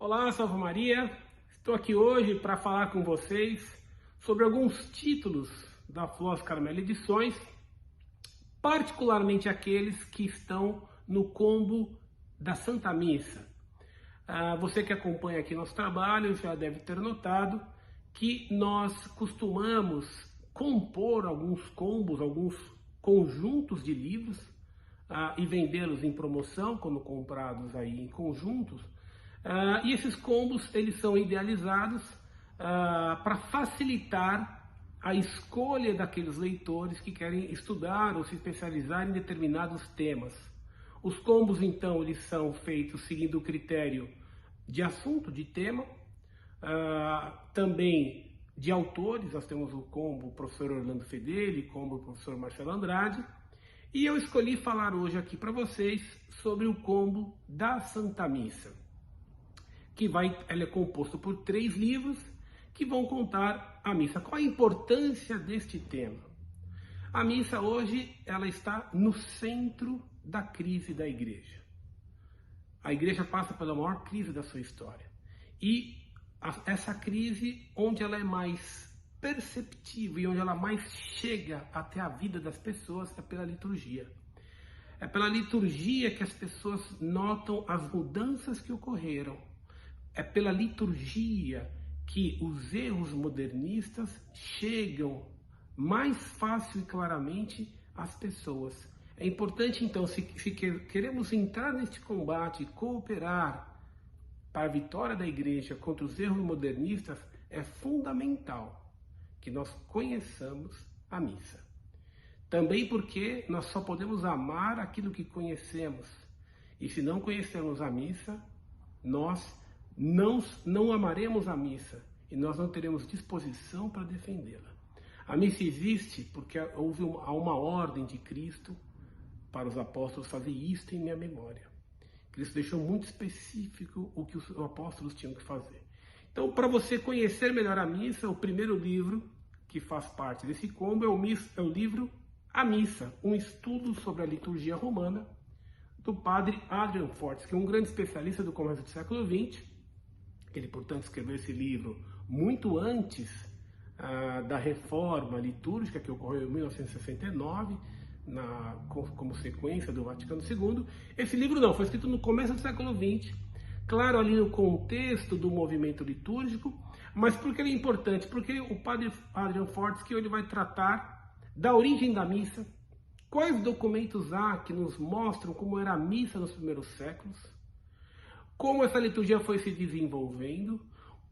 Olá, Salve Maria! Estou aqui hoje para falar com vocês sobre alguns títulos da Flos Carmelo Edições, particularmente aqueles que estão no combo da Santa Missa. Você que acompanha aqui nosso trabalho já deve ter notado que nós costumamos compor alguns combos, alguns conjuntos de livros e vendê-los em promoção, quando comprados aí em conjuntos. E esses combos eles são idealizados para facilitar a escolha daqueles leitores que querem estudar ou se especializar em determinados temas. Os combos, então, eles são feitos seguindo o critério de assunto, de tema, também de autores. Nós temos o combo professor Orlando Fedeli, combo professor Marcelo Andrade, e eu escolhi falar hoje aqui para vocês sobre o combo da Santa Missa, ele é composto por 3 livros que vão contar a missa. Qual a importância deste tema? A missa hoje ela está no centro da crise da igreja. A igreja passa pela maior crise da sua história. E essa crise, onde ela é mais perceptível e onde ela mais chega até a vida das pessoas, é pela liturgia. É pela liturgia que as pessoas notam as mudanças que ocorreram. É pela liturgia que os erros modernistas chegam mais fácil e claramente às pessoas. É importante, então, se queremos entrar neste combate e cooperar para a vitória da igreja contra os erros modernistas, é fundamental que nós conheçamos a missa. Também porque nós só podemos amar aquilo que conhecemos. E se não conhecermos a missa, nós não amaremos a missa e nós não teremos disposição para defendê-la. A missa existe porque houve uma ordem de Cristo para os apóstolos fazer isto em minha memória. Cristo deixou muito específico o que os apóstolos tinham que fazer. Então, para você conhecer melhor a missa, o primeiro livro que faz parte desse combo é o livro A Missa, um estudo sobre a liturgia romana, do padre Adrian Fortes, que é um grande especialista do começo do século XX. Ele, portanto, escreveu esse livro muito antes da reforma litúrgica que ocorreu em 1969, como sequência do Vaticano II. Esse livro não, foi escrito no começo do século XX, claro, ali no contexto do movimento litúrgico. Mas por que ele é importante? Porque o padre Adrian Fortes que ele vai tratar da origem da missa, quais documentos há que nos mostram como era a missa nos primeiros séculos, como essa liturgia foi se desenvolvendo,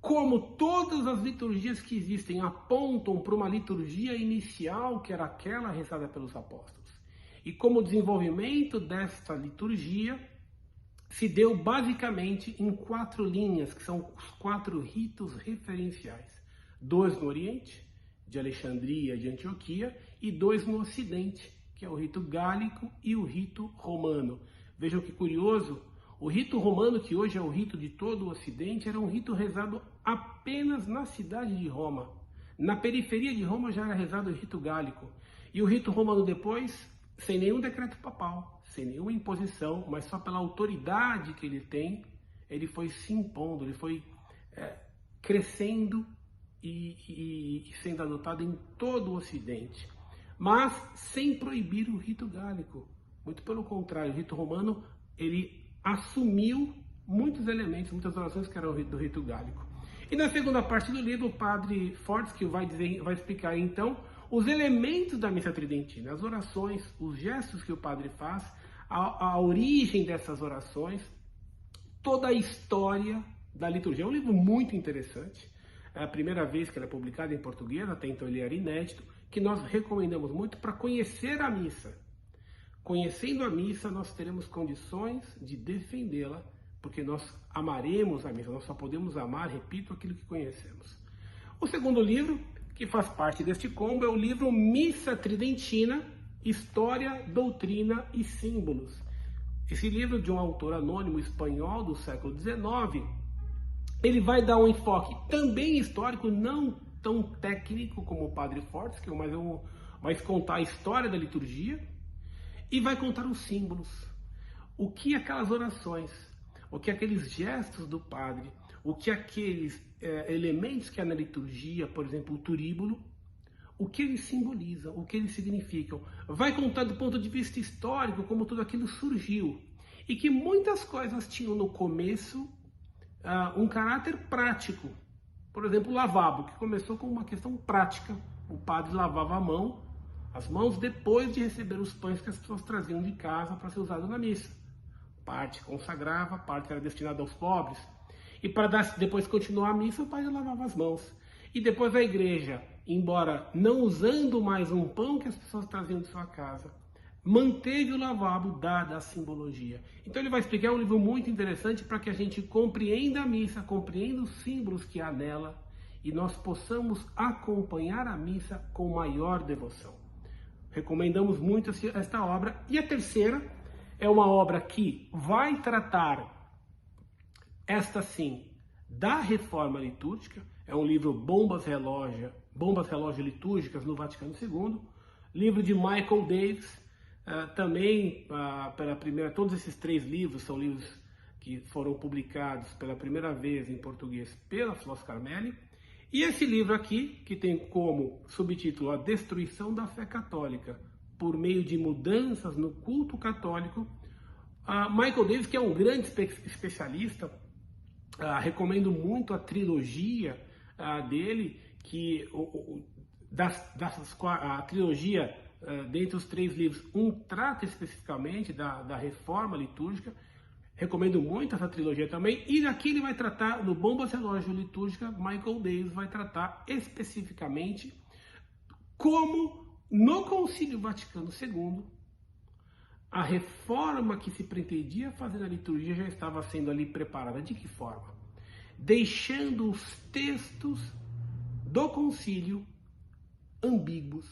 como todas as liturgias que existem apontam para uma liturgia inicial, que era aquela rezada pelos apóstolos. E como o desenvolvimento desta liturgia se deu basicamente em 4 linhas, que são os 4 ritos referenciais. 2 no Oriente, de Alexandria e de Antioquia, e 2 no Ocidente, que é o rito gálico e o rito romano. Vejam que curioso, o rito romano, que hoje é o rito de todo o Ocidente, era um rito rezado apenas na cidade de Roma. Na periferia de Roma já era rezado o rito gálico. E o rito romano depois, sem nenhum decreto papal, sem nenhuma imposição, mas só pela autoridade que ele tem, ele foi se impondo, ele foi crescendo e sendo adotado em todo o Ocidente. Mas sem proibir o rito gálico. Muito pelo contrário, o rito romano, ele assumiu muitos elementos, muitas orações que eram do rito gálico. E na segunda parte do livro, o padre Fortes que vai explicar então os elementos da missa tridentina, as orações, os gestos que o padre faz, a origem dessas orações, toda a história da liturgia. É um livro muito interessante, é a primeira vez que ele é publicado em português, até então ele era inédito, que nós recomendamos muito para conhecer a missa. Conhecendo a missa, nós teremos condições de defendê-la, porque nós amaremos a missa, nós só podemos amar, repito, aquilo que conhecemos. O segundo livro, que faz parte deste combo, é o livro Missa Tridentina, História, Doutrina e Símbolos. Esse livro, de um autor anônimo espanhol do século XIX, ele vai dar um enfoque também histórico, não tão técnico como o padre Fortes, que vai contar a história da liturgia, e vai contar os símbolos. O que aquelas orações, o que aqueles gestos do padre, o que aqueles elementos que há na liturgia, por exemplo, o turíbulo, o que eles simbolizam, o que eles significam. Vai contar do ponto de vista histórico como tudo aquilo surgiu. E que muitas coisas tinham no começo um caráter prático. Por exemplo, o lavabo, que começou com uma questão prática. O padre lavava as mãos depois de receber os pães que as pessoas traziam de casa para ser usado na missa. Parte consagrava, parte era destinada aos pobres. E para depois continuar a missa, o padre lavava as mãos. E depois a igreja, embora não usando mais um pão que as pessoas traziam de sua casa, manteve o lavabo dada a simbologia. Então ele vai explicar, um livro muito interessante para que a gente compreenda a missa, compreenda os símbolos que há nela e nós possamos acompanhar a missa com maior devoção. Recomendamos muito esta obra. E a terceira é uma obra que vai tratar, esta sim, da reforma litúrgica. É um livro Bombas Relógio Litúrgicas no Vaticano II, livro de Michael Davis. Também, pela primeira, todos esses 3 livros são livros que foram publicados pela primeira vez em português pela Flos Carmelli. E esse livro aqui, que tem como subtítulo A Destruição da Fé Católica por meio de mudanças no culto católico, Michael Davis, que é um grande especialista, recomendo muito a trilogia dele, que a trilogia, dentre os 3 livros, um trata especificamente da reforma litúrgica. Recomendo muito essa trilogia também. E aqui ele vai tratar, no Bombas Relógio Litúrgica, Michael Davis vai tratar especificamente como no Concílio Vaticano II, a reforma que se pretendia fazer na liturgia já estava sendo ali preparada. De que forma? Deixando os textos do concílio ambíguos,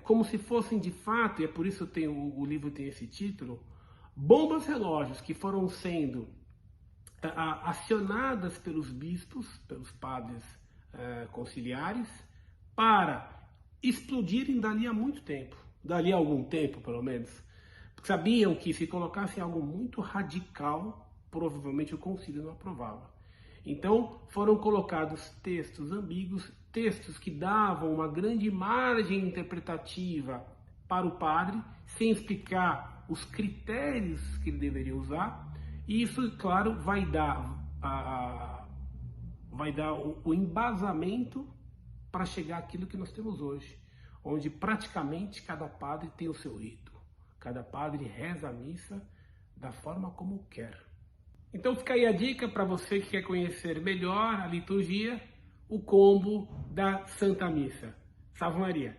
como se fossem de fato, e é por isso o livro tem esse título, bombas relógios que foram sendo acionadas pelos bispos, pelos padres conciliares, para explodirem dali a muito tempo, dali a algum tempo pelo menos. Sabiam que se colocassem algo muito radical, provavelmente o concílio não aprovava. Então foram colocados textos ambíguos, textos que davam uma grande margem interpretativa para o padre, sem explicar os critérios que ele deveria usar. E isso, claro, vai dar o embasamento para chegar àquilo que nós temos hoje, onde praticamente cada padre tem o seu rito. Cada padre reza a missa da forma como quer. Então fica aí a dica para você que quer conhecer melhor a liturgia, o combo da Santa Missa. Salve Maria!